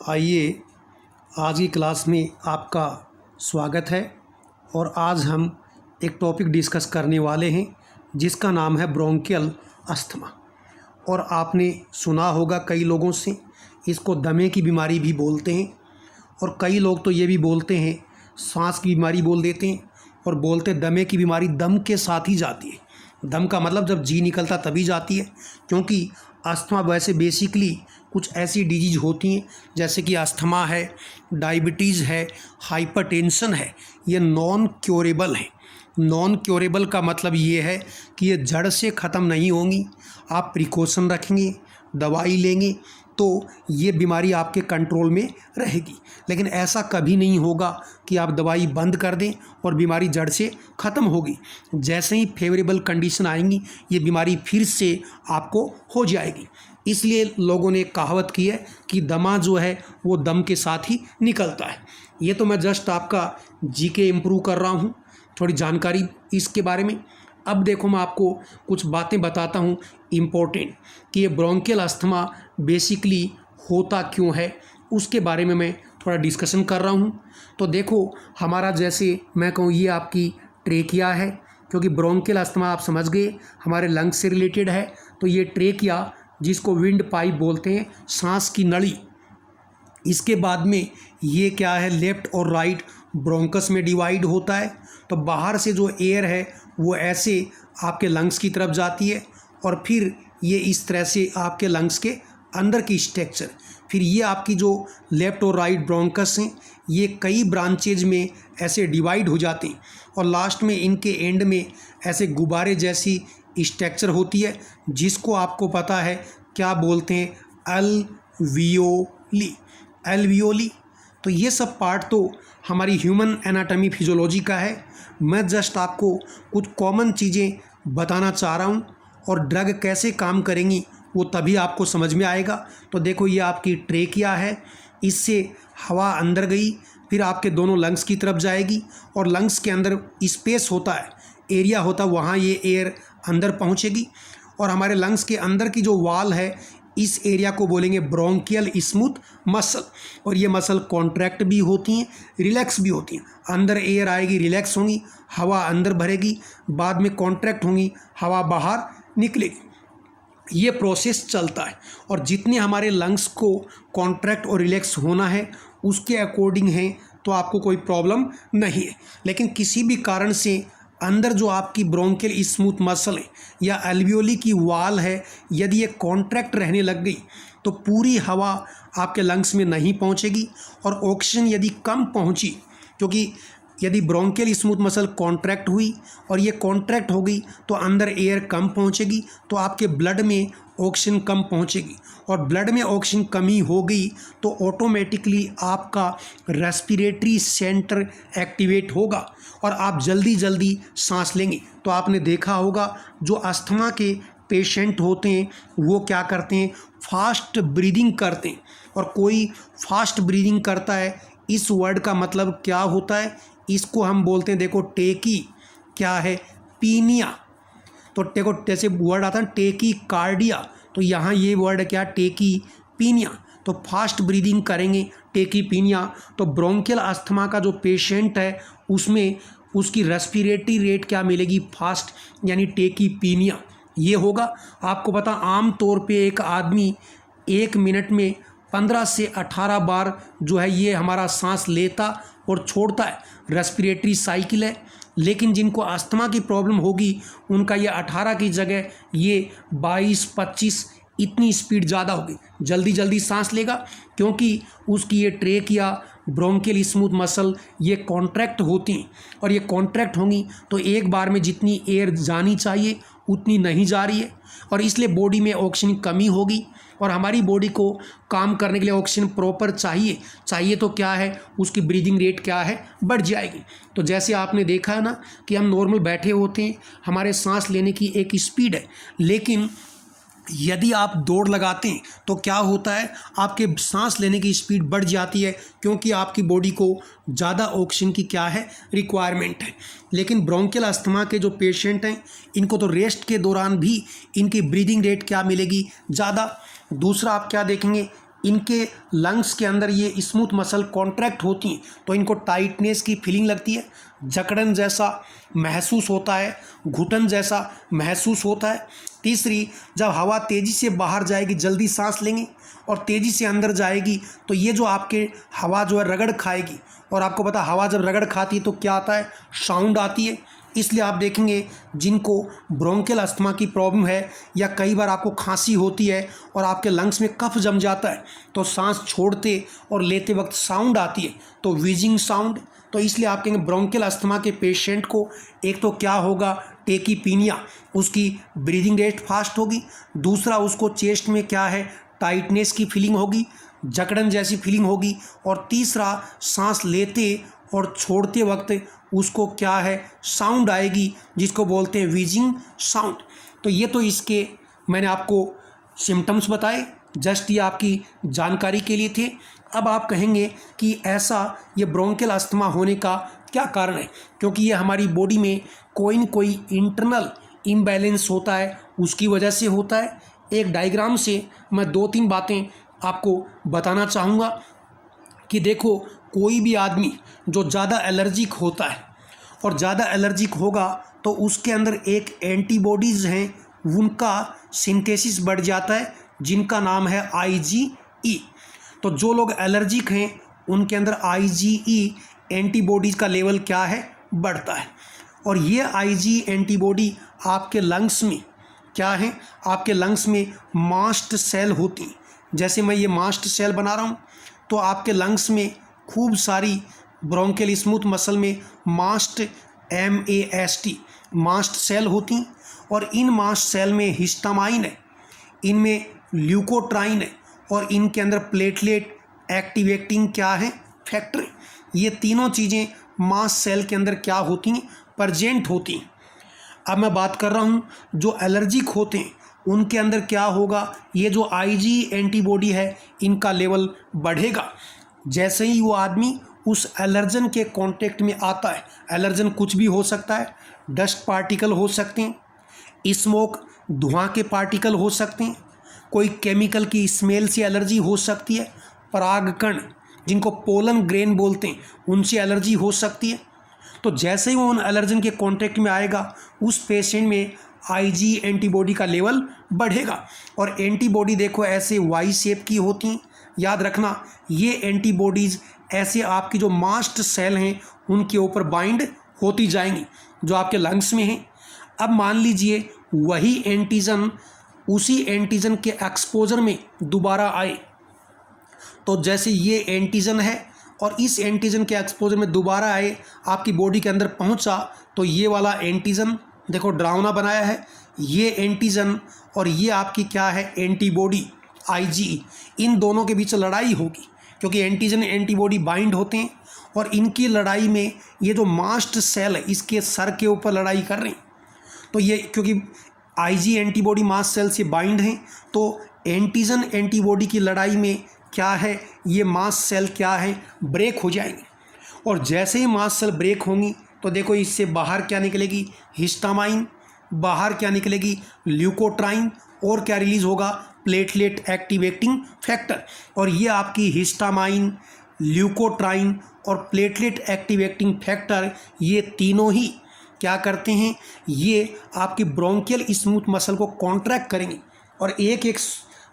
आइए आज की क्लास में आपका स्वागत है। और आज हम एक टॉपिक डिस्कस करने वाले हैं जिसका नाम है ब्रोंकियल अस्थमा। और आपने सुना होगा कई लोगों से, इसको दमे की बीमारी भी बोलते हैं। और कई लोग तो ये भी बोलते हैं, सांस की बीमारी बोल देते हैं और बोलते हैं दमे की बीमारी दम के साथ ही जाती है। दम का मतलब जब जी निकलता तभी जाती है, क्योंकि अस्थमा वैसे बेसिकली कुछ ऐसी डिजीज होती हैं जैसे कि अस्थमा है, डायबिटीज़ है, हाइपरटेंशन है, ये नॉन क्योरेबल है। नॉन क्योरेबल का मतलब ये है कि ये जड़ से ख़त्म नहीं होंगी। आप प्रिकॉशन रखेंगे, दवाई लेंगे तो ये बीमारी आपके कंट्रोल में रहेगी। लेकिन ऐसा कभी नहीं होगा कि आप दवाई बंद कर दें और बीमारी जड़ से ख़त्म होगी। जैसे ही फेवरेबल कंडीशन आएंगी ये बीमारी फिर से आपको हो जाएगी। इसलिए लोगों ने कहावत की है कि दमा जो है वो दम के साथ ही निकलता है। ये तो मैं जस्ट आपका जीके इम्प्रूव कर रहा हूँ, थोड़ी जानकारी इसके बारे में। अब देखो मैं आपको कुछ बातें बताता हूँ इम्पोर्टेंट, कि ये ब्रोंकियल अस्थमा बेसिकली होता क्यों है, उसके बारे में मैं थोड़ा डिस्कशन कर रहा हूँ। तो देखो, हमारा जैसे मैं कहूँ ये आपकी ट्रेकिया है, क्योंकि ब्रोंकियल अस्थमा आप समझ गए हमारे लंग्स से रिलेटेड है। तो ये ट्रेकिया, जिसको विंड पाइप बोलते हैं, सांस की नली। इसके बाद में ये क्या है, लेफ़्ट और राइट ब्रोंकस में डिवाइड होता है। तो बाहर से जो एयर है वो ऐसे आपके लंग्स की तरफ जाती है और फिर ये इस तरह से आपके लंग्स के अंदर की स्ट्रक्चर। फिर ये आपकी जो लेफ़्ट और राइट ब्रोंकस हैं ये कई ब्रांचेज में ऐसे डिवाइड हो जाते हैं और लास्ट में इनके एंड में ऐसे गुब्बारे जैसी स्ट्रक्चर होती है, जिसको आपको पता है क्या बोलते हैं, एल्वियोली। एल्वियोली। तो ये सब पार्ट तो हमारी ह्यूमन एनाटॉमी फिजियोलॉजी का है। मैं जस्ट आपको कुछ कॉमन चीज़ें बताना चाह रहा हूँ और ड्रग कैसे काम करेंगी वो तभी आपको समझ में आएगा। तो देखो, ये आपकी ट्रेकिया है, इससे हवा अंदर गई, फिर आपके दोनों लंग्स की तरफ जाएगी और लंग्स के अंदर स्पेस होता है, एरिया होता है, वहाँ ये एयर अंदर पहुँचेगी। और हमारे लंग्स के अंदर की जो वाल है, इस एरिया को बोलेंगे ब्रोंकियल स्मूथ मसल। और ये मसल कॉन्ट्रैक्ट भी होती हैं, रिलैक्स भी होती हैं। अंदर एयर आएगी, रिलैक्स होंगी, हवा अंदर भरेगी, बाद में कॉन्ट्रैक्ट होंगी, हवा बाहर निकलेगी। ये प्रोसेस चलता है और जितने हमारे लंग्स को कॉन्ट्रैक्ट और रिलैक्स होना है उसके अकॉर्डिंग है, तो आपको कोई प्रॉब्लम नहीं है। लेकिन किसी भी कारण से अंदर जो आपकी ब्रोंकियल स्मूथ मसल है या एल्वियोली की वाल है, यदि ये कॉन्ट्रैक्ट रहने लग गई तो पूरी हवा आपके लंग्स में नहीं पहुंचेगी और ऑक्सीजन यदि कम पहुंची, क्योंकि यदि ब्रोंकियल स्मूथ मसल कॉन्ट्रैक्ट हुई और ये कॉन्ट्रैक्ट हो गई तो अंदर एयर कम पहुंचेगी, तो आपके ब्लड में ऑक्सीजन कम पहुंचेगी। और ब्लड में ऑक्सीजन कमी हो गई तो ऑटोमेटिकली आपका रेस्पिरेटरी सेंटर एक्टिवेट होगा और आप जल्दी जल्दी सांस लेंगे। तो आपने देखा होगा जो अस्थमा के पेशेंट होते हैं वो क्या करते हैं, फास्ट ब्रीदिंग करते हैं। और कोई फास्ट ब्रीदिंग करता है, इस वर्ड का मतलब क्या होता है, इसको हम बोलते हैं, देखो टेकी क्या है, पीनिया। तो देखो जैसे वर्ड आता है टेकी कार्डिया, तो यहाँ ये वर्ड क्या, टेकी पीनिया। तो फास्ट ब्रीदिंग करेंगे, टेकी पीनिया। तो ब्रोंकियल अस्थमा का जो पेशेंट है उसमें उसकी रेस्पिरेटरी रेट क्या मिलेगी, फास्ट, यानी टेकी पीनिया ये होगा। आपको पता आम तौर पे एक आदमी 1 मिनट में 15 से 18 बार जो है ये हमारा सांस लेता और छोड़ता है, रेस्पिरेटरी साइकिल है। लेकिन जिनको अस्थमा की प्रॉब्लम होगी उनका ये 18 की जगह ये 22-25 इतनी स्पीड ज़्यादा होगी, जल्दी जल्दी सांस लेगा, क्योंकि उसकी ये ट्रेकिया, ब्रोंकियल स्मूथ मसल ये कॉन्ट्रैक्ट होती हैं और ये कॉन्ट्रैक्ट होंगी तो एक बार में जितनी एयर जानी चाहिए उतनी नहीं जा रही है और इसलिए बॉडी में ऑक्सीजन कमी होगी। और हमारी बॉडी को काम करने के लिए ऑक्सीजन प्रॉपर चाहिए तो क्या है, उसकी ब्रीदिंग रेट क्या है, बढ़ जाएगी। तो जैसे आपने देखा है ना कि हम नॉर्मल बैठे होते हैं, हमारे सांस लेने की एक स्पीड है, लेकिन यदि आप दौड़ लगाते हैं तो क्या होता है, आपके सांस लेने की स्पीड बढ़ जाती है, क्योंकि आपकी बॉडी को ज़्यादा ऑक्सीजन की क्या है, रिक्वायरमेंट है। लेकिन ब्रोंकियल अस्थमा के जो पेशेंट हैं इनको तो रेस्ट के दौरान भी इनकी ब्रीदिंग रेट क्या मिलेगी, ज़्यादा। दूसरा आप क्या देखेंगे, इनके लंग्स के अंदर ये स्मूथ मसल कॉन्ट्रैक्ट होती हैं तो इनको टाइटनेस की फीलिंग लगती है, जकड़न जैसा महसूस होता है, घुटन जैसा महसूस होता है। तीसरी, जब हवा तेज़ी से बाहर जाएगी, जल्दी सांस लेंगे और तेज़ी से अंदर जाएगी तो ये जो आपके हवा जो है रगड़ खाएगी, और आपको पता हवा जब रगड़ खाती है तो क्या आता है, साउंड आती है। इसलिए आप देखेंगे जिनको ब्रोंकियल अस्थमा की प्रॉब्लम है या कई बार आपको खांसी होती है और आपके लंग्स में कफ जम जाता है तो सांस छोड़ते और लेते वक्त साउंड आती है, तो व्हीजिंग साउंड। तो इसलिए आप कहेंगे ब्रोंकियल अस्थमा के पेशेंट को एक तो क्या होगा, टेकीपीनिया, उसकी ब्रीदिंग रेट फास्ट होगी। दूसरा, उसको चेस्ट में क्या है, टाइटनेस की फीलिंग होगी, जकड़न जैसी फीलिंग होगी। और तीसरा, सांस लेते और छोड़ते वक्त उसको क्या है, साउंड आएगी, जिसको बोलते हैं व्हीजिंग साउंड। तो ये तो इसके मैंने आपको सिम्टम्स बताए, जस्ट ये आपकी जानकारी के लिए थे। अब आप कहेंगे कि ऐसा ये ब्रोंकियल अस्थमा होने का क्या कारण है, क्योंकि ये हमारी बॉडी में कोई न कोई इंटरनल इम्बैलेंस होता है, उसकी वजह से होता है। एक डायग्राम से मैं 2-3 बातें आपको बताना चाहूँगा कि देखो, कोई भी आदमी जो ज़्यादा एलर्जिक होता है और ज़्यादा एलर्जिक होगा तो उसके अंदर एक एंटीबॉडीज़ हैं, उनका सिंथेसिस बढ़ जाता है, जिनका नाम है IgE। तो जो लोग एलर्जिक हैं उनके अंदर IgE एंटीबॉडीज़ का लेवल क्या है, बढ़ता है। और ये IgE एंटीबॉडी आपके लंग्स में क्या है, आपके लंग्स में मास्ट सेल होती हैं। जैसे मैं ये मास्ट सेल बना रहा हूँ तो आपके लंग्स में खूब सारी ब्रोंकियल स्मूथ मसल में मास्ट MAST मास्ट सेल होती हैं, और इन मास्ट सेल में हिस्टामाइन है, इनमें ल्यूकोट्राइन है, और इनके अंदर प्लेटलेट एक्टिवेटिंग क्या है, फैक्टर। ये तीनों चीज़ें मास्ट सेल के अंदर क्या होती हैं, प्रेजेंट होती हैं। अब मैं बात कर रहा हूँ जो एलर्जिक होते हैं उनके अंदर क्या होगा, ये जो IgE एंटीबॉडी है इनका लेवल बढ़ेगा जैसे ही वो आदमी उस एलर्जन के कांटेक्ट में आता है। एलर्जन कुछ भी हो सकता है, डस्ट पार्टिकल हो सकते हैं, स्मोक धुआं के पार्टिकल हो सकते हैं, कोई केमिकल की स्मेल से एलर्जी हो सकती है, परागकण जिनको पोलन ग्रेन बोलते हैं उनसे एलर्जी हो सकती है। तो जैसे ही वो उन एलर्जन के कांटेक्ट में आएगा उस पेशेंट में IgE एंटीबॉडी का लेवल बढ़ेगा। और एंटीबॉडी देखो ऐसे वाई शेप की होती हैं, याद रखना ये एंटीबॉडीज़ ऐसे आपकी जो मास्ट सेल हैं उनके ऊपर बाइंड होती जाएंगी जो आपके लंग्स में हैं। अब मान लीजिए वही एंटीजन उसी एंटीजन के एक्सपोजर में दोबारा आए, तो जैसे ये एंटीजन है और इस एंटीजन के एक्सपोजर में दोबारा आए, आपकी बॉडी के अंदर पहुंचा, तो ये वाला एंटीजन देखो डरावना बनाया है, ये एंटीजन और ये आपकी क्या है, एंटीबॉडी IgE, इन दोनों के बीच लड़ाई होगी क्योंकि एंटीजन एंटीबॉडी बाइंड होते हैं और इनकी लड़ाई में ये जो मास्ट सेल है इसके सर के ऊपर लड़ाई कर रहे हैं। तो ये क्योंकि IgE एंटीबॉडी मास्ट सेल से बाइंड हैं तो एंटीजन एंटीबॉडी की लड़ाई में क्या है, ये मास्ट सेल क्या है, ब्रेक हो जाएंगे। और जैसे ही मास्ट सेल ब्रेक होंगी तो देखो इससे बाहर क्या निकलेगी, हिस्टामाइन, बाहर क्या निकलेगी, ल्यूकोट्राइन, और क्या रिलीज़ होगा, प्लेटलेट एक्टिवेटिंग फैक्टर। और ये आपकी हिस्टामाइन, ल्यूकोट्राइन और प्लेटलेट एक्टिवेटिंग फैक्टर ये तीनों ही क्या करते हैं, ये आपकी ब्रोंकियल स्मूथ मसल को कॉन्ट्रैक्ट करेंगे। और एक एक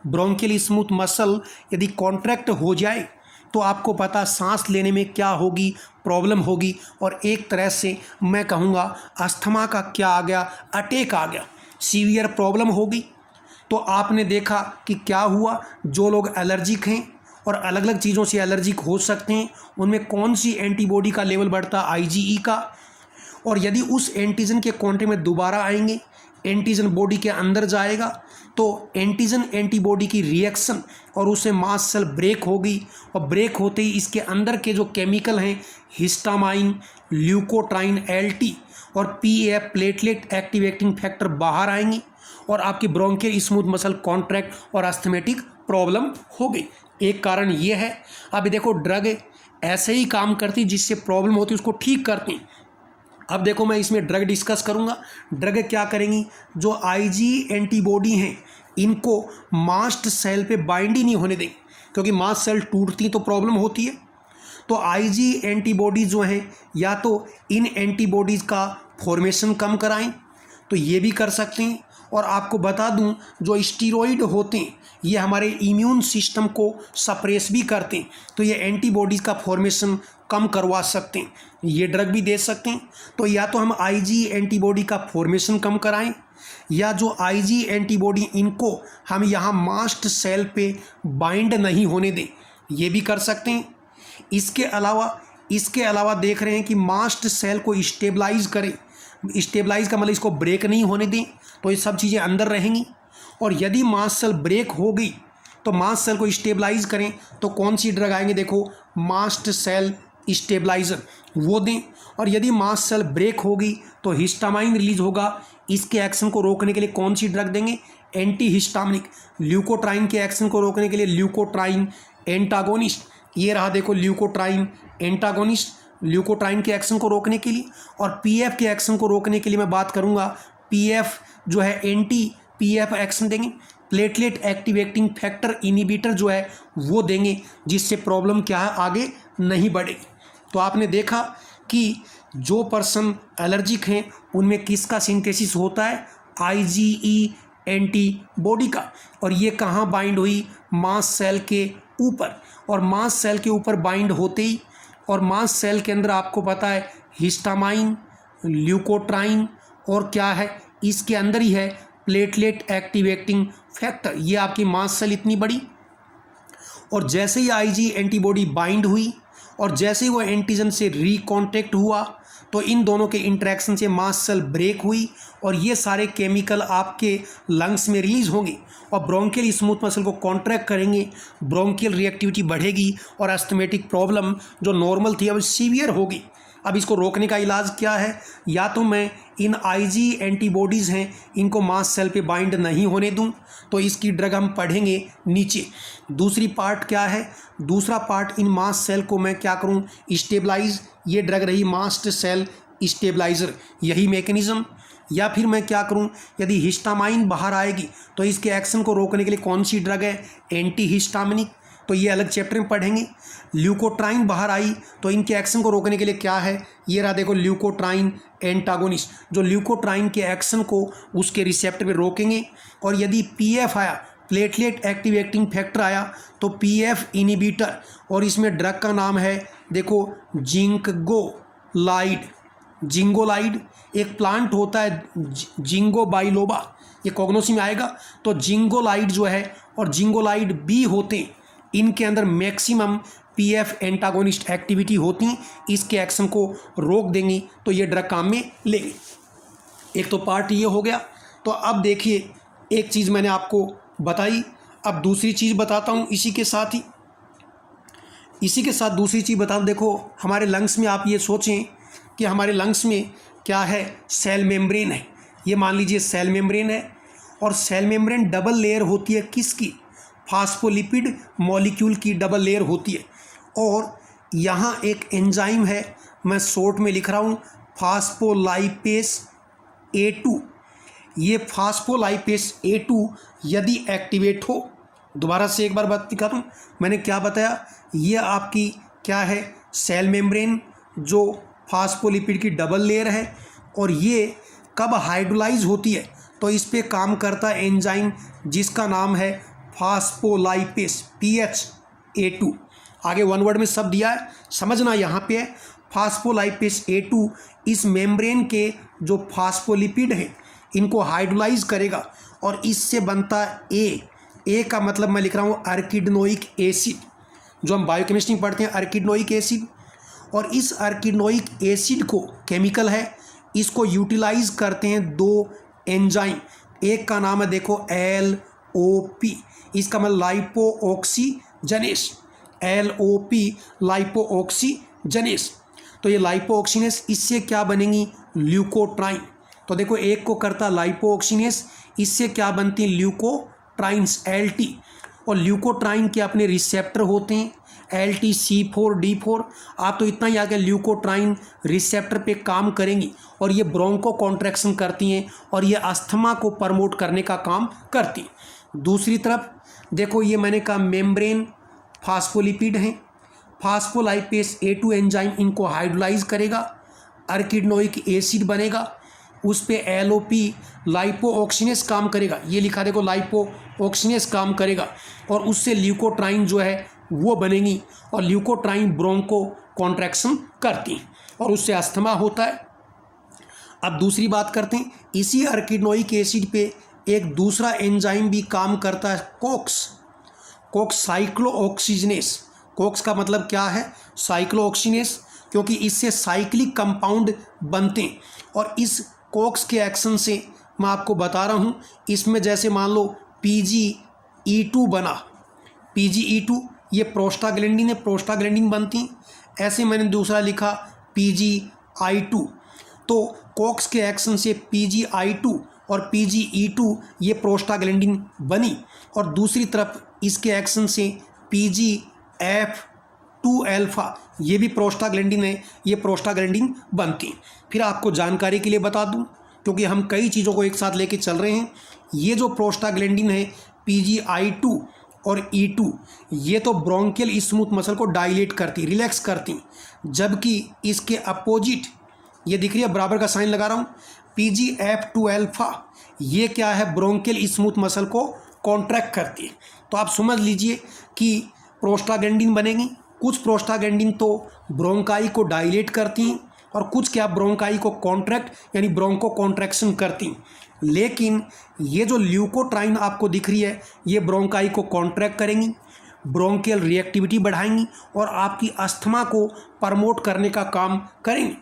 ब्रोंकियल स्मूथ मसल यदि कॉन्ट्रैक्ट हो जाए तो आपको पता सांस लेने में क्या होगी, प्रॉब्लम होगी। और एक तरह से मैं कहूँगा अस्थमा का क्या आ गया, अटैक आ गया, सीवियर प्रॉब्लम होगी। तो आपने देखा कि क्या हुआ, जो लोग एलर्जिक हैं और अलग अलग चीज़ों से एलर्जिक हो सकते हैं उनमें कौन सी एंटीबॉडी का लेवल बढ़ता, IgE का। और यदि उस एंटीजन के कांटेक्ट में दोबारा आएंगे, एंटीजन बॉडी के अंदर जाएगा तो एंटीजन एंटीबॉडी की रिएक्शन और उससे मास्ट सेल ब्रेक होगी, और ब्रेक होते ही इसके अंदर के जो केमिकल हैं हिस्टामाइन, ल्यूकोट्राइन LT और PAF प्लेटलेट एक्टिवेटिंग फैक्टर बाहर आएंगी और आपकी ब्रोंकियल स्मूथ मसल कॉन्ट्रैक्ट और अस्थमेटिक प्रॉब्लम हो गई। एक कारण ये है। अब देखो ड्रग ऐसे ही काम करती जिससे प्रॉब्लम होती उसको ठीक करती। अब देखो मैं इसमें ड्रग डिस्कस करूंगा। ड्रग क्या करेंगी, जो IgE एंटीबॉडी हैं इनको मास्ट सेल पे बाइंड ही नहीं होने देंगे। क्योंकि मास्ट सेल टूटती तो प्रॉब्लम होती है। तो आईजी एंटीबॉडीज जो हैं या तो इन एंटीबॉडीज़ का फॉर्मेशन कम कराएं, तो ये भी कर सकते हैं। और आपको बता दूं, जो स्टीरॉइड होते हैं ये हमारे इम्यून सिस्टम को सप्रेस भी करते हैं, तो ये एंटीबॉडीज़ का फॉर्मेशन कम करवा सकते हैं, ये ड्रग भी दे सकते हैं। तो या तो हम आईजी एंटीबॉडी का फॉर्मेशन कम कराएं, या जो आईजी एंटीबॉडी इनको हम यहाँ मास्ट सेल पे बाइंड नहीं होने दें, ये भी कर सकते हैं। इसके अलावा देख रहे हैं कि मास्ट सेल को स्टेबलाइज करें। स्टेबलाइज का मतलब इसको ब्रेक नहीं होने दें, तो ये सब चीज़ें अंदर रहेंगी। और यदि मास्ट सेल ब्रेक हो गई तो मास्ट सेल को स्टेबलाइज करें, तो कौन सी ड्रग आएंगे, देखो मास्ट सेल स्टेबलाइजर, वो दें। और यदि मास्ट सेल ब्रेक होगी तो हिस्टामाइन रिलीज होगा, इसके एक्शन को रोकने के लिए कौन सी ड्रग देंगे, एंटी हिस्टामिनिक। ल्यूकोट्राइन के एक्शन को रोकने के लिए ल्यूकोट्राइन एंटागोनिस्ट, ये रहा देखो ल्यूकोट्राइन एंटागोनिस्ट, ल्यूकोट्राइन के एक्शन को रोकने के लिए। और पीएफ के एक्शन को रोकने के लिए मैं बात करूंगा, पीएफ जो है एंटी पीएफ एक्शन देंगे, प्लेटलेट एक्टिवेटिंग फैक्टर इनिबिटर जो है वो देंगे, जिससे प्रॉब्लम क्या है आगे नहीं बढ़ेगी। तो आपने देखा कि जो पर्सन एलर्जिक हैं उनमें किसका सिंथेसिस होता है, आईजीई एंटीबॉडी का। और ये कहाँ बाइंड हुई, मास्ट सेल के ऊपर। और मास्ट सेल के ऊपर बाइंड होते ही, और मास्ट सेल के अंदर आपको पता है हिस्टामाइन, ल्यूकोट्राइन और क्या है, इसके अंदर ही है प्लेटलेट एक्टिवेटिंग फैक्टर। ये आपकी मास्ट सेल इतनी बड़ी, और जैसे ही आईजी एंटीबॉडी बाइंड हुई और जैसे ही वो एंटीजन से रिकॉन्टैक्ट हुआ, तो इन दोनों के इंटरेक्शन से मास्ट सेल ब्रेक हुई और ये सारे केमिकल आपके लंग्स में रिलीज होंगे और ब्रोंकियल स्मूथ मसल को कॉन्ट्रैक्ट करेंगे, ब्रोंकियल रिएक्टिविटी बढ़ेगी और अस्थमेटिक प्रॉब्लम जो नॉर्मल थी अब सीवियर होगी। अब इसको रोकने का इलाज क्या है, या तो मैं इन आईजी एंटीबॉडीज़ हैं इनको मास्ट सेल पे बाइंड नहीं होने दूं, तो इसकी ड्रग हम पढ़ेंगे नीचे। दूसरी पार्ट क्या है, दूसरा पार्ट इन मास्ट सेल को मैं क्या करूं, स्टेबलाइज, ये ड्रग रही मास्ट सेल स्टेबलाइजर, यही मैकेनिज्म। या फिर मैं क्या करूं, यदि हिस्टामाइन बाहर आएगी तो इसके एक्शन को रोकने के लिए कौन सी ड्रग है, एंटी हिस्टामिनिक, तो ये अलग चैप्टर में पढ़ेंगे। ल्यूकोट्राइन बाहर आई तो इनके एक्शन को रोकने के लिए क्या है, ये रहा देखो ल्यूकोट्राइन एंटागोनिस्ट, जो ल्यूकोट्राइन के एक्शन को उसके रिसेप्टर पे रोकेंगे। और यदि पीएफ आया, प्लेटलेट एक्टिवेटिंग फैक्टर आया, तो पीएफ इनिबिटर, और इसमें ड्रग का नाम है देखो जिंकोलाइड। जिंगोलाइड एक प्लांट होता है जिंगो बाइलोबा, ये कॉग्नोसी में आएगा। तो जिंगोलाइड जो है और जिंगोलाइड बी होते हैं, इनके अंदर मैक्सिमम पीएफ एंटागोनिस्ट एक्टिविटी होती हैं, इसके एक्शन को रोक देंगी तो ये ड्रग काम में लेगी। एक तो पार्ट ये हो गया। तो अब देखिए एक चीज़ मैंने आपको बताई, अब दूसरी चीज़ बताता हूँ इसी के साथ दूसरी चीज़ बता। देखो हमारे लंग्स में आप ये सोचें कि हमारे लंग्स में क्या है, सेल मेम्ब्रेन है। ये मान लीजिए सेल मेम्ब्रेन है, और सेल मेम्ब्रेन डबल लेयर होती है किसकी, फास्फोलिपिड मॉलिक्यूल की डबल लेयर होती है। और यहाँ एक एंजाइम है, मैं शॉर्ट में लिख रहा हूँ फास्फोलाइपेस A2। ये फास्फोलाइपेस A2 यदि एक्टिवेट हो, दोबारा से एक बार बात दिखा दूँ, मैंने क्या बताया, ये आपकी क्या है, सेल मेम्ब्रेन जो फास्फोलिपिड की डबल लेयर है, और ये कब हाइड्रोलाइज होती है, तो इस पे काम करता है एंजाइम जिसका नाम है फास्फोलाइपेस PHA2। आगे वन वर्ड में सब दिया है, समझना यहाँ पे है फास्फोलाइपेस A2 इस मेम्ब्रेन के जो फास्फोलिपिड हैं इनको हाइड्रोलाइज करेगा, और इससे बनता है A का मतलब मैं लिख रहा हूँ अर्किडोनिक एसिड, जो हम बायोकेमिस्ट्री में पढ़ते हैं अर्किडोनिक एसिड। और इस अर्किडोनिक एसिड को केमिकल है, इसको यूटिलाइज करते हैं दो एंजाइम, एक का नाम है देखो LOP, इसका मतलब लाइपोऑक्सीजनेस, LOP लाइपोऑक्सीजनेस। तो ये लाइपोऑक्सीनेस, इससे क्या बनेंगी, ल्यूकोट्राइन। तो देखो एक को करता लाइपोऑक्सीनेस, इससे क्या बनती है, ल्यूकोट्राइन्स LT। और ल्यूकोट्राइन के अपने रिसेप्टर होते हैं LTC4D4। आप तो इतना ही आ गया, ल्यूकोट्राइन रिसेप्टर पे काम करेंगी और ये ब्रोंको कॉन्ट्रैक्शन करती हैं और ये अस्थमा को प्रमोट करने का काम करती हैं। दूसरी तरफ देखो ये मैंने कहा मेम्ब्रेन फास्फोलिपिड हैं। फास्फोलाइपेस A2 एंजाइम इनको हाइड्रोलाइज करेगा, अर्किडोनिक एसिड बनेगा, उस पे LOP लाइपोऑक्सीनेस काम करेगा, ये लिखा देखो लाइपोऑक्सीनेस काम करेगा, और उससे ल्यूकोट्राइन जो है वो बनेगी, और ल्यूकोट्राइन ब्रोंको कॉन्ट्रैक्शन करती हैं और उससे अस्थमा होता है। अब दूसरी बात करते हैं, इसी अर्किडोनिक एसिड पे एक दूसरा एंजाइम भी काम करता है, कोक्स साइक्लोऑक्सीजनेस। कोक्स का मतलब क्या है? साइक्लोऑक्सीनेस, क्योंकि इससे साइक्लिक कंपाउंड बनते हैं, और इस कोक्स के एक्शन से मैं आपको बता रहा हूँ, इसमें जैसे मान लो PGE2 बना, PGE2 ये प्रोस्टाग्लैंडिन है, प्रोस्टाग्लैंडिन बनती हैं। ऐसे मैंने दूसरा लिखा PGI2, तो कोक्स के एक्शन से PGI2 और PGE2 ये प्रोस्टाग्लैंडिन बनी, और दूसरी तरफ इसके एक्शन से PGF2 अल्फा ये भी प्रोस्टाग्लैंडिन है, ये प्रोस्टाग्लैंडिन बनती हैं। फिर आपको जानकारी के लिए बता दूं, क्योंकि हम कई चीज़ों को एक साथ लेके चल रहे हैं, ये जो प्रोस्टाग्लैंडिन है PGI2 और E2 ये तो ब्रोंकियल स्मूथ मसल को डायलेट करती, रिलैक्स करती, जबकि इसके अपोजिट ये दिख रही है, बराबर का साइन लगा रहा हूँ, PGF2 अल्फा ये क्या है? ब्रोंकियल स्मूथ मसल को कॉन्ट्रैक्ट करती है। तो आप समझ लीजिए कि प्रोस्टाग्लैंडिन बनेगी, कुछ प्रोस्टाग्लैंडिन तो ब्रोंकाई को डायलेट करती हैं, और कुछ क्या ब्रोंकाई को कॉन्ट्रैक्ट यानी ब्रोंको कॉन्ट्रैक्शन करती हैं। लेकिन ये जो ल्यूकोट्राइन आपको दिख रही है, ये ब्रोंकाई को कॉन्ट्रैक्ट करेंगी, ब्रोंकियल रिएक्टिविटी बढ़ाएंगी, और आपकी अस्थमा को प्रमोट करने का काम करेंगी।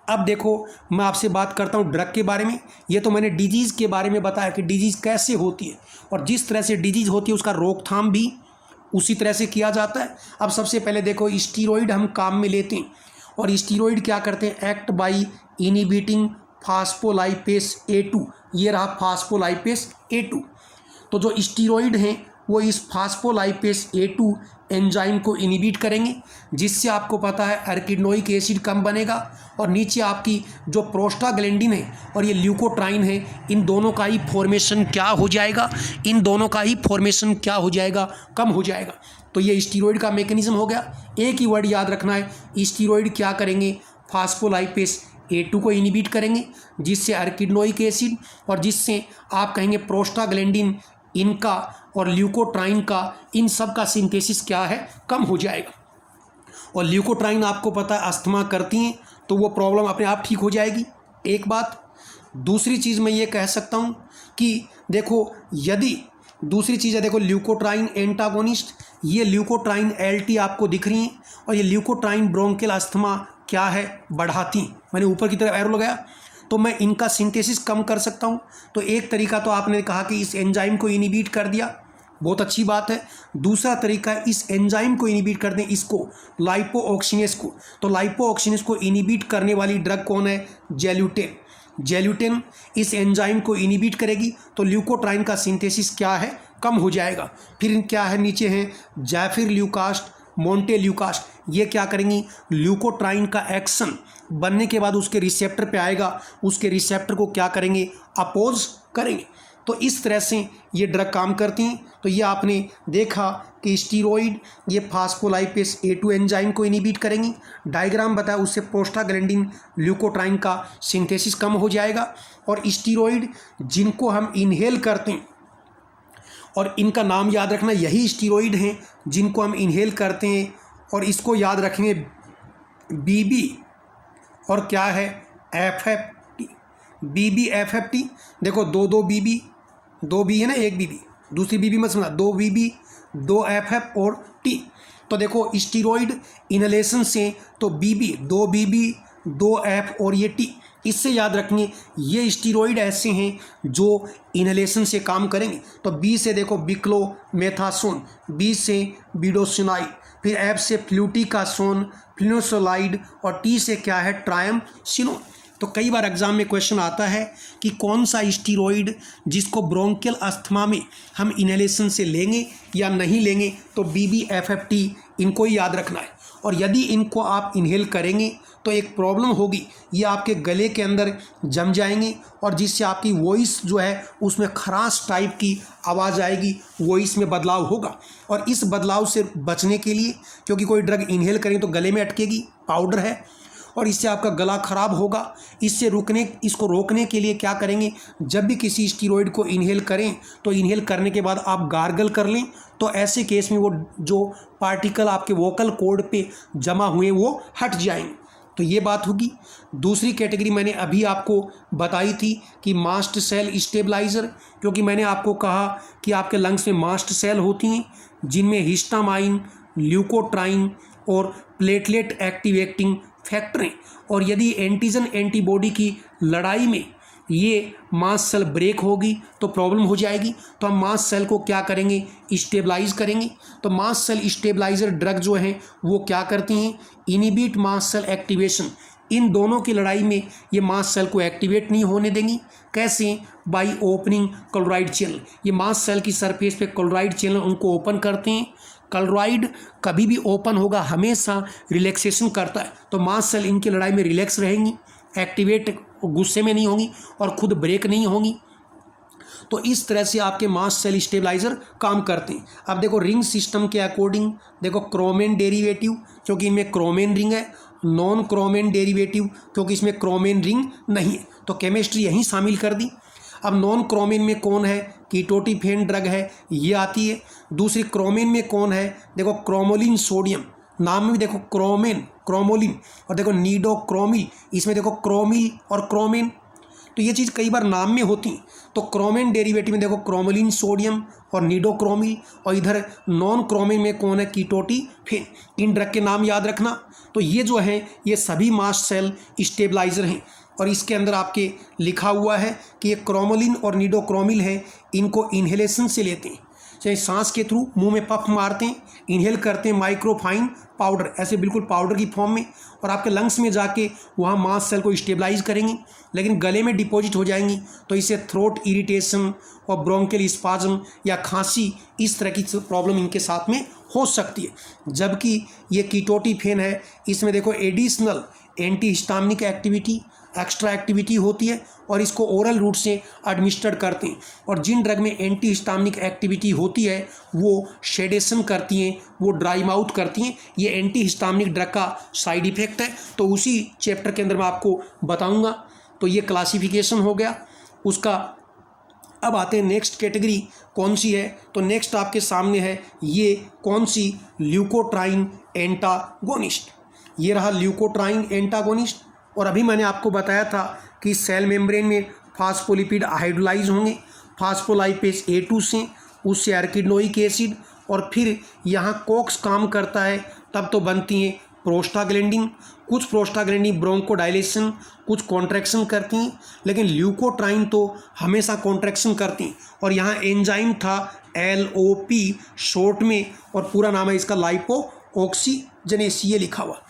अब देखो, मैं आपसे बात करता हूँ ड्रग के बारे में। ये तो मैंने डिजीज़ के बारे में बताया कि डिजीज़ कैसे होती है, और जिस तरह से डिजीज़ होती है उसका रोकथाम भी उसी तरह से किया जाता है। अब सबसे पहले देखो, स्टीरॉइड हम काम में लेते हैं, और स्टीरॉइड क्या करते हैं? एक्ट बाई इनहिबिटिंग फास्फोलाइपेस A2, ये रहा फास्फोलाइपेस A2। तो जो स्टीरॉइड हैं वो इस फास्फोलाइपेस A2 एंजाइम को इनहिबिट करेंगे, जिससे आपको पता है अर्किडोनिक एसिड कम बनेगा, और नीचे आपकी जो प्रोस्टाग्लैंडिन है और ये ल्यूकोट्राइन है, इन दोनों का ही फॉर्मेशन क्या हो जाएगा? कम हो जाएगा। तो ये स्टीरॉइड का मैकेनिज्म हो गया। एक ही वर्ड याद रखना है, स्टीरॉइड क्या करेंगे? फास्फोलाइपेस A2 को इनहिबिट करेंगे, जिससे अर्किडोनिक एसिड और जिससे आप कहेंगे प्रोस्टाग्लैंडिन इनका और ल्यूकोट्राइन का, इन सब का सिंथेसिस क्या है? कम हो जाएगा। और ल्यूकोट्राइन आपको पता है अस्थमा करती हैं, तो वो प्रॉब्लम अपने आप ठीक हो जाएगी, एक बात। दूसरी चीज़ मैं ये कह सकता हूँ कि देखो, यदि दूसरी चीज़ है, देखो ल्यूकोट्राइन एंटागोनिस्ट, ये ल्यूकोट्राइन LT आपको दिख रही हैं, और ये ल्यूकोट्राइन ब्रोंकियल अस्थमा क्या है? बढ़ाती। मैंने ऊपर की तरफ एरो लगाया, तो मैं इनका सिंथेसिस कम कर सकता हूँ। तो एक तरीका तो आपने कहा कि इस एंजाइम को इनहिबिट कर दिया, बहुत अच्छी बात है। दूसरा तरीका है इस एंजाइम को इनहिबिट कर दें, इसको लाइपोऑक्सीनेस को। तो लाइपोऑक्सीनेस को इनहिबिट करने वाली ड्रग कौन है? जेल्यूटेन इस एंजाइम को इनहिबिट करेगी, तो ल्यूकोट्राइन का सिंथेसिस क्या है? कम हो जाएगा। फिर क्या है? नीचे हैं ज़ैफिरल्यूकास्ट, मोंटेल्यूकास्ट, ये क्या करेंगी? ल्यूकोट्राइन का एक्शन बनने के बाद उसके रिसेप्टर पे आएगा, उसके रिसेप्टर को क्या करेंगे? अपोज करेंगे। तो इस तरह से ये ड्रग काम करती हैं। तो ये आपने देखा कि स्टीरॉइड ये फास्फोलाइपेस A2 एंजाइम को इनहिबिट करेंगी, डायग्राम बताया, उससे प्रोस्टाग्लैंडिन ल्यूकोट्राइन का सिंथेसिस कम हो जाएगा। और स्टीरॉइड जिनको हम इनहेल करते हैं, और इनका नाम याद रखना, यही स्टीरॉइड हैं जिनको हम इनहेल करते हैं, और इसको याद रखेंगे BB और क्या है? FFT, BB FFT। देखो दो BB, 2 B है ना, 1 BB, दूसरी BB मत समझना, 2 BB 2 FF और T। तो देखो स्टीरॉइड इनहेलेशन से तो दो BB 2 F और ये T, इससे याद रखेंगे ये स्टीरॉइड ऐसे हैं जो इनहेलेशन से काम करेंगे। तो बी से देखो बिक्लोमेथासोन, बी से बिडोसिनाइड, फिर एफ से फ्लूटिकासोन, फ्लिनोसोलाइड, और टी से क्या है? ट्रायमसिनोन। तो कई बार एग्जाम में क्वेश्चन आता है कि कौन सा स्टीरॉइड जिसको ब्रोंकियल अस्थमा में हम इनहेलेशन से लेंगे या नहीं लेंगे, तो BB FFT इनको ही याद रखना है। और यदि इनको आप इन्हेल करेंगे तो एक प्रॉब्लम होगी, ये आपके गले के अंदर जम जाएंगे और जिससे आपकी वॉइस जो है उसमें खराश टाइप की आवाज़ आएगी, वॉइस में बदलाव होगा। और इस बदलाव से बचने के लिए, क्योंकि कोई ड्रग इन्हेल करेंगे तो गले में अटकेगी, पाउडर है और इससे आपका गला ख़राब होगा। इसको रोकने के लिए क्या करेंगे, जब भी किसी स्टीरॉयड को इन्हेल करें तो इन्हेल करने के बाद आप गार्गल कर लें, तो ऐसे केस में वो जो पार्टिकल आपके वोकल कॉर्ड पे जमा हुए वो हट जाएंगे। तो ये बात होगी। दूसरी कैटेगरी मैंने अभी आपको बताई थी कि मास्ट सेल स्टेबलाइज़र, क्योंकि मैंने आपको कहा कि आपके लंग्स में मास्ट सेल होती हैं जिनमें हिस्टामाइन, ल्यूकोट्राइन और प्लेटलेट एक्टिवेटिंग फैक्टर हैं। और यदि एंटीजन एंटीबॉडी की लड़ाई में ये मास्ट सेल ब्रेक होगी तो प्रॉब्लम हो जाएगी। तो हम मास्ट सेल को क्या करेंगे, स्टेबलाइज करेंगे। तो मास्ट सेल स्टेबलाइजर ड्रग जो हैं वो क्या करती हैं, इनिबिट मास्ट सेल एक्टिवेशन। इन दोनों की लड़ाई में ये मास्ट सेल को एक्टिवेट नहीं होने देंगी। कैसे, बाई ओपनिंग क्लोराइड चैनल। ये मास्ट सेल की सरफेस पे क्लोराइड चैनल उनको ओपन करते हैं। क्लोराइड कभी भी ओपन होगा हमेशा रिलैक्सेशन करता है, तो मास्ट सेल इनकी लड़ाई में रिलैक्स रहेंगी, एक्टिवेट गुस्से में नहीं होंगी और खुद ब्रेक नहीं होंगी। तो इस तरह से आपके मास्ट सेल स्टेबलाइजर काम करते हैं। अब देखो रिंग सिस्टम के अकॉर्डिंग, देखो क्रोमेन डेरिवेटिव क्योंकि इनमें क्रोमेन रिंग है, नॉन क्रोमेन डेरिवेटिव क्योंकि इसमें क्रोमेन रिंग नहीं है, तो केमिस्ट्री यहीं शामिल कर दी। अब नॉन क्रोमेन में कौन है, कीटोटिफेन ड्रग है, ये आती है। दूसरी क्रोमेन में कौन है, देखो क्रोमोलिन सोडियम, नाम में भी देखो क्रोमेन, क्रोमोलिन, और देखो नीडोक्रोमिल, इसमें देखो क्रोमिल और क्रोमेन। तो ये चीज़ कई बार नाम में होती। तो क्रोमेन डेरिवेटिव में देखो क्रोमोलिन सोडियम और नीडोक्रोमिल, और इधर नॉन क्रोमेन में कौन है, कीटोटिफेन। इन ड्रग के नाम याद रखना। तो ये जो है ये सभी मास्ट सेल स्टेबलाइजर हैं और इसके अंदर आपके लिखा हुआ है कि ये क्रोमोलिन और नीडोक्रोमिल है, इनको इन्हेलेशन से लेते हैं, चाहे सांस के थ्रू मुंह में पफ मारते हैं, इन्हेल करते हैं माइक्रोफाइन पाउडर, ऐसे बिल्कुल पाउडर की फॉर्म में, और आपके लंग्स में जाके वहाँ मास्ट सेल को स्टेबलाइज करेंगी, लेकिन गले में डिपॉजिट हो जाएंगी। तो इससे थ्रोट इरिटेशन और ब्रोंकियल स्पाज्म या खांसी, इस तरह की प्रॉब्लम इनके साथ में हो सकती है। जबकि ये कीटोटिफेन है, इसमें देखो additional anti histaminic activity, extra activity होती है और इसको ओरल रूट से एडमिनिस्टर करते हैं। और जिन ड्रग में एंटी हिस्टामिनिक एक्टिविटी होती है वो शेडेशन करती हैं, वो ड्राई माउथ करती हैं। ये एंटी हिस्टामिनिक ड्रग का साइड इफेक्ट है, तो उसी चैप्टर के अंदर मैं आपको बताऊंगा। तो ये क्लासिफिकेशन हो गया उसका। अब आते हैं नेक्स्ट कैटेगरी कौन सी है, तो नेक्स्ट आपके सामने है ये कौन सी, ल्यूकोट्राइन एंटागोनिस्ट। ये रहा ल्यूकोट्राइन एंटागोनिस्ट। और अभी मैंने आपको बताया था कि सेल मेम्ब्रेन में फास्फोलिपिड हाइड्रोलाइज होंगे फास्फोलाइपेज A2 से, उससे एर्किडोनिक एसिड, और फिर यहाँ कोक्स काम करता है, तब तो बनती हैं प्रोस्टाग्लैंडिन। कुछ प्रोस्टाग्लैंडिन ब्रोंकोडायलेशन, कुछ कॉन्ट्रैक्शन करती हैं, लेकिन ल्यूकोट्राइन तो हमेशा कॉन्ट्रैक्शन करती हैं। और यहाँ एंजाइम था LOP शॉर्ट में, और पूरा नाम है इसका लाइपो ऑक्सीजनेस, ये लिखा हुआ।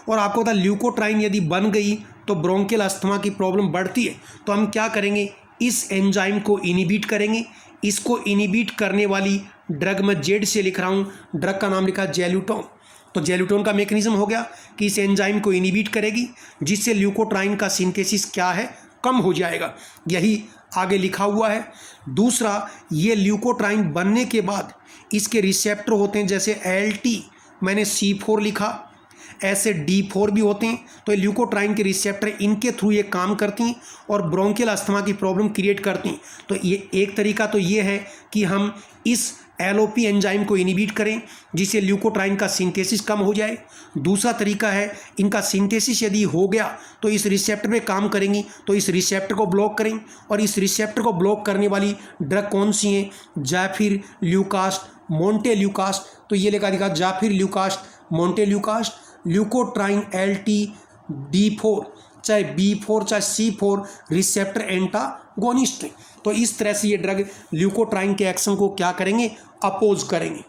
और आपको पता है ल्यूकोट्राइन यदि बन गई तो ब्रोंकियल अस्थमा की प्रॉब्लम बढ़ती है। तो हम क्या करेंगे, इस एंजाइम को इनिबिट करेंगे। इसको इनिबिट करने वाली ड्रग मैं जेड से लिख रहा हूँ, ड्रग का नाम लिखा जेलुटोन। तो जेलुटोन का मैकेनिज्म हो गया कि इस एंजाइम को इनिबिट करेगी, जिससे ल्यूकोट्राइन का सिंथेसिस क्या है, कम हो जाएगा। यही आगे लिखा हुआ है। दूसरा, ये ल्यूकोट्राइन बनने के बाद इसके रिसेप्टर होते हैं, जैसे LT मैंने C4 लिखा, ऐसे D4 भी होते हैं। तो ये ल्यूकोट्राइन के रिसेप्टर, इनके थ्रू ये काम करती हैं और ब्रोंकियल अस्थमा की प्रॉब्लम क्रिएट करती हैं। तो ये एक तरीका तो ये है कि हम इस LOP एंजाइम को इनिबिट करें, जिससे ल्यूकोट्राइन का सिंथेसिस कम हो जाए। दूसरा तरीका है, इनका सिंथेसिस यदि हो गया तो इस रिसेप्टर पे काम करेंगी, तो इस रिसेप्टर को ब्लॉक करें। और इस रिसेप्टर को ब्लॉक करने वाली ड्रग कौन सी है, जाफिर ल्यूकास्ट, मोन्टेल्यूकास्ट। तो ये लिखा दिखा जाफिर ल्यूकास्ट, मोन्टेल्यूकास्ट। ल्यूकोट्राइन LT D4 चाहे B4 चाहे C4 रिसेप्टर एंटागोनिस्ट है। तो इस तरह से ये ड्रग ल्यूकोट्राइन के एक्शन को क्या करेंगे, अपोज करेंगे।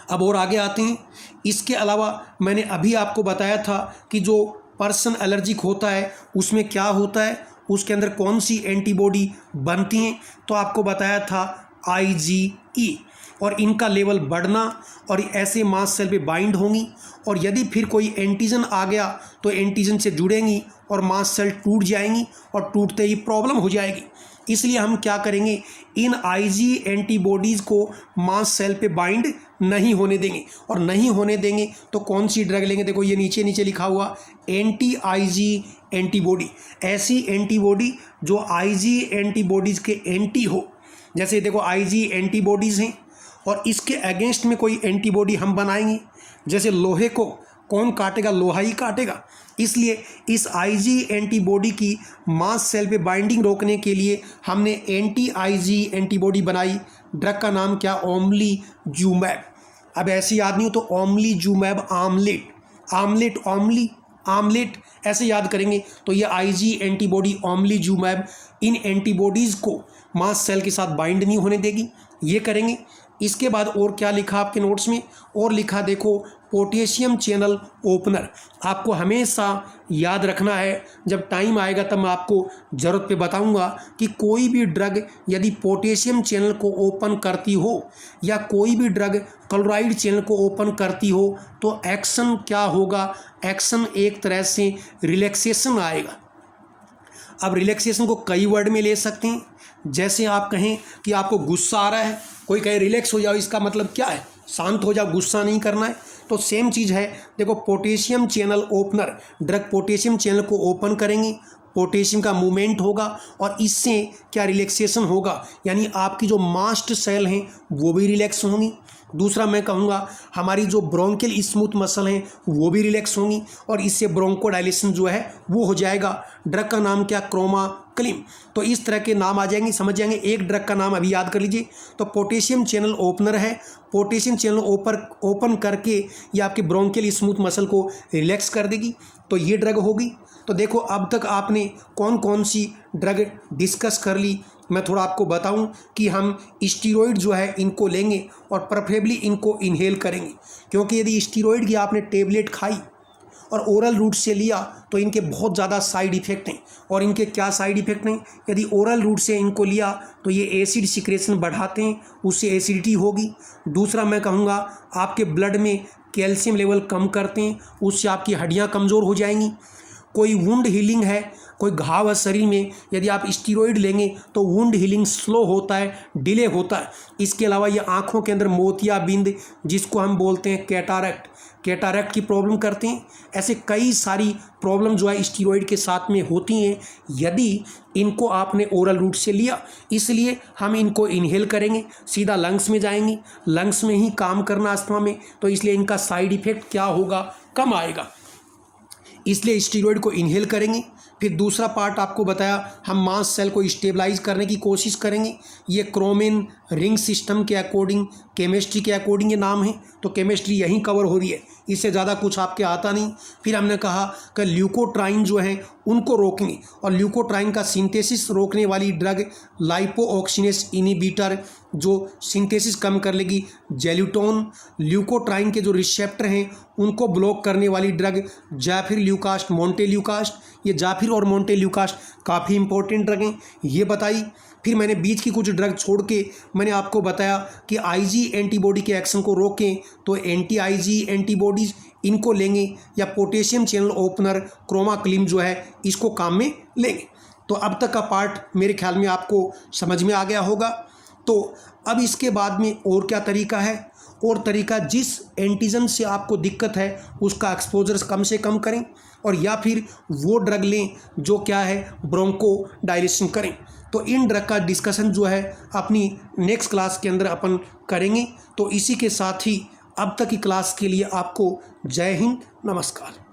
अब और आगे आते हैं। इसके अलावा मैंने अभी आपको बताया था कि जो पर्सन एलर्जिक होता है उसमें क्या होता है, उसके अंदर कौन सी एंटीबॉडी बनती हैं। तो आपको बताया था IgE। और इनका लेवल बढ़ना और ऐसे मास्ट सेल पे बाइंड होंगी, और यदि फिर कोई एंटीजन आ गया तो एंटीजन से जुड़ेंगी और मास्ट सेल टूट जाएंगी और टूटते ही प्रॉब्लम हो जाएगी। इसलिए हम क्या करेंगे, इन आईजी एंटीबॉडीज़ को मास्ट सेल पे बाइंड नहीं होने देंगे, और नहीं होने देंगे तो कौन सी ड्रग लेंगे, देखो ये नीचे नीचे लिखा हुआ एंटी आईजी एंटीबॉडी, ऐसी एंटीबॉडी जो आईजी एंटीबॉडीज़ के एंटी हो। जैसे देखो आईजी एंटीबॉडीज़ हैं और इसके अगेंस्ट में कोई एंटीबॉडी हम बनाएंगे, जैसे लोहे को कौन काटेगा, लोहा ही काटेगा। इसलिए इस आईजी एंटीबॉडी की मास्ट सेल पे बाइंडिंग रोकने के लिए हमने एंटी आईजी एंटीबॉडी बनाई। ड्रग का नाम क्या, ओमलीजुमैब। अब ऐसे याद नहीं हो तो ओमलीजुमैब आमलेट, आमलेट ओमली आमलेट ऐसे याद करेंगे तो ये आईजी एंटीबॉडी ओमलीजुमैब इन एंटीबॉडीज़ को मास्ट सेल के साथ बाइंड नहीं होने देगी, ये करेंगे। इसके बाद और क्या लिखा आपके नोट्स में, और लिखा देखो पोटेशियम चैनल ओपनर। आपको हमेशा याद रखना है, जब टाइम आएगा तब मैं आपको ज़रूरत पे बताऊंगा कि कोई भी ड्रग यदि पोटेशियम चैनल को ओपन करती हो या कोई भी ड्रग क्लोराइड चैनल को ओपन करती हो तो एक्शन क्या होगा, एक्शन एक तरह से रिलैक्सेशन आएगा। अब रिलैक्सेशन को कई वर्ड में ले सकते हैं, जैसे आप कहें कि आपको गुस्सा आ रहा है, कोई कहे रिलैक्स हो जाओ, इसका मतलब क्या है, शांत हो जाओ, गुस्सा नहीं करना है। तो सेम चीज़ है, देखो potassium channel opener, drug potassium channel को ओपन करेंगे, पोटेशियम का मूवमेंट होगा और इससे क्या रिलैक्सेशन होगा, यानी आपकी जो मास्ट सेल हैं वो भी रिलैक्स होंगी। दूसरा मैं कहूँगा हमारी जो ब्रोंकियल स्मूथ मसल हैं वो भी रिलैक्स होंगी और इससे ब्रोंकोडाइलेशन जो है वो हो जाएगा। ड्रग का नाम क्या, क्रोमाक्लिन। तो इस तरह के नाम आ जाएंगे, समझ जाएंगे। एक ड्रग का नाम अभी याद कर लीजिए, तो पोटेशियम चैनल ओपनर है, पोटेशियम चैनल ओपन करके ये आपके ब्रोंकियल स्मूथ मसल को रिलैक्स कर देगी, तो ये ड्रग होगी। तो देखो अब तक आपने कौन कौन सी ड्रग डिस्कस कर ली। मैं थोड़ा आपको बताऊं कि हम स्टीरॉइड जो है इनको लेंगे और प्रेफरेबली इनको इनहेल करेंगे, क्योंकि यदि स्टीरॉइड की आपने टेबलेट खाई और ओरल रूट से लिया तो इनके बहुत ज़्यादा साइड इफ़ेक्ट हैं। और इनके क्या साइड इफ़ेक्ट हैं, यदि ओरल रूट से इनको लिया तो ये एसिड सिक्रेशन बढ़ाते हैं, उससे एसिडिटी होगी। दूसरा मैं कहूँगा आपके ब्लड में कैल्शियम लेवल कम करते हैं, उससे आपकी हड्डियाँ कमज़ोर हो जाएंगी। कोई वुंड हीलिंग है, कोई घाव है शरीर में, यदि आप स्टीरॉइड लेंगे तो वुंड हीलिंग स्लो होता है, डिले होता है। इसके अलावा ये आँखों के अंदर मोतियाबिंद, जिसको हम बोलते हैं कैटारैक्ट की प्रॉब्लम करते हैं। ऐसे कई सारी प्रॉब्लम जो है स्टीरॉइड के साथ में होती हैं यदि इनको आपने ओरल रूट से लिया। इसलिए हम इनको इनहेल करेंगे, सीधा लंग्स में जाएंगी, लंग्स में ही काम करना अस्थमा में, तो इसलिए इनका साइड इफ़ेक्ट क्या होगा, कम आएगा। इसलिए स्टीरॉइड को इनहेल करेंगे। फिर दूसरा पार्ट आपको बताया, हम मास्ट सेल को स्टेबलाइज करने की कोशिश करेंगे। ये क्रोमेन रिंग सिस्टम के अकॉर्डिंग, केमिस्ट्री के अकॉर्डिंग ये नाम है, तो केमिस्ट्री यहीं कवर हो रही है, इससे ज़्यादा कुछ आपके आता नहीं। फिर हमने कहा कि ल्यूकोट्राइन जो हैं उनको रोकेंगे, और ल्यूकोट्राइन का सिंथेसिस रोकने वाली ड्रग लाइपोऑक्सीनेस इनहिबिटर जो सिंथेसिस कम कर लेगी, जेल्यूटोन। ल्यूकोट्राइन के जो रिसेप्टर हैं उनको ब्लॉक करने वाली ड्रग जाफिरल्यूकास्ट, मोंटेल्यूकास्ट। ये जाफिर और मोंटेल्यूकास्ट काफ़ी इंपॉर्टेंट ड्रग हैं, ये बताई। फिर मैंने बीच की कुछ ड्रग छोड़ के मैंने आपको बताया कि आईजी एंटीबॉडी के एक्शन को रोकें तो एंटी आईजी एंटीबॉडीज़ इनको लेंगे, या पोटेशियम चैनल ओपनर क्रोमाक्लिन जो है इसको काम में लेंगे। तो अब तक का पार्ट मेरे ख्याल में आपको समझ में आ गया होगा। तो अब इसके बाद में और क्या तरीका है, और तरीका जिस एंटीजन से आपको दिक्कत है उसका एक्सपोजर कम से कम करें, और या फिर वो ड्रग लें जो क्या है ब्रोंको डायलेशन करें। तो इन ड्रग का डिस्कशन जो है अपनी नेक्स्ट क्लास के अंदर अपन करेंगे। तो इसी के साथ ही अब तक की क्लास के लिए आपको जय हिंद, नमस्कार।